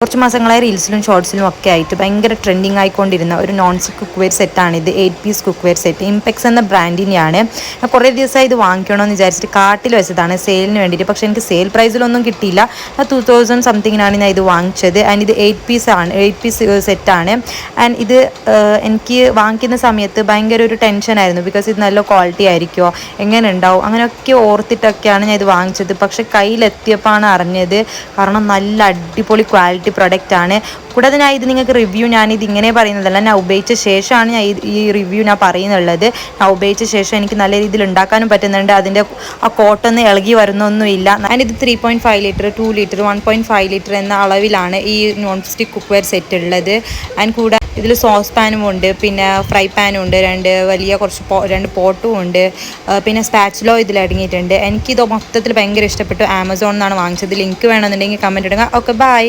കുറച്ച് മാസങ്ങളായി റീൽസിലും ഷോർട്സിലും ഒക്കെ ആയിട്ട് ഭയങ്കര ട്രെൻഡിങ് ആയിക്കൊണ്ടിരുന്ന ഒരു നോൺ സ്റ്റിക്ക് കുക്ക് വെയർ സെറ്റാണിത്. 8 piece cook ware set Impex എന്ന ബ്രാൻഡിനെയാണ്. ഞാൻ കുറേ ദിവസമായി ഇത് വാങ്ങിക്കണമെന്ന് വിചാരിച്ചിട്ട് കാർട്ടിൽ വെച്ചതാണ് സെയിലിന് വേണ്ടിയിട്ട്. പക്ഷേ എനിക്ക് സെയിൽ പ്രൈസിലൊന്നും കിട്ടിയില്ല. 2000 സംതിങ്ങിനാണ് ഞാൻ ഇത് വാങ്ങിച്ചത്. ആൻഡ് ഇത് 8 പീസ് സെറ്റാണ്. ആൻഡ് ഇത് എനിക്ക് വാങ്ങിക്കുന്ന സമയത്ത് ഭയങ്കര ഒരു ടെൻഷനായിരുന്നു. ബിക്കോസ് ഇത് നല്ല ക്വാളിറ്റി ആയിരിക്കുമോ, എങ്ങനെ ഉണ്ടാവും, അങ്ങനെയൊക്കെ ഓർത്തിട്ടൊക്കെയാണ് ഞാൻ ഇത് വാങ്ങിച്ചത്. പക്ഷേ കയ്യിലെത്തിയപ്പോഴാണ് അറിഞ്ഞത്, കാരണം നല്ല അടിപൊളി ക്വാളിറ്റി പ്രൊഡക്റ്റ് ആണ്. കൂടാതെ ഞാൻ ഇത് നിങ്ങൾക്ക് റിവ്യൂ ഞാനിത് ഇങ്ങനെ പറയുന്നതല്ല, ഞാൻ ഉപയോഗിച്ച ശേഷമാണ് ഞാൻ ഈ റിവ്യൂ ഞാൻ പറയുന്നുള്ളത്. ഞാൻ ഉപയോഗിച്ച ശേഷം എനിക്ക് നല്ല രീതിയിൽ ഉണ്ടാക്കാനും പറ്റുന്നുണ്ട്. അതിൻ്റെ ആ കോട്ടൊന്നും ഇളകി വരുന്നൊന്നുമില്ല. ഞാനിത് 3.5 ലിറ്റർ, 2 ലിറ്റർ, 1.5 ലിറ്റർ എന്ന അളവിലാണ് ഈ non stick cook ware set ഉള്ളത്. ആൻഡ് കൂടാതെ ഇതിൽ സോസ് പാനും ഉണ്ട്, പിന്നെ ഫ്രൈ പാനും ഉണ്ട്, രണ്ട് പോട്ടും ഉണ്ട്, പിന്നെ സ്പാച്ചുലോ ഇതിൽ അടങ്ങിയിട്ടുണ്ട്. എനിക്കിത് മൊത്തത്തിൽ ഭയങ്കര ഇഷ്ടപ്പെട്ടു. ആമസോണിൽ നിന്നാണ് വാങ്ങിച്ചത്. ലിങ്ക് വേണമെന്നുണ്ടെങ്കിൽ കമൻറ്റ് ഇടുക. Okay, by.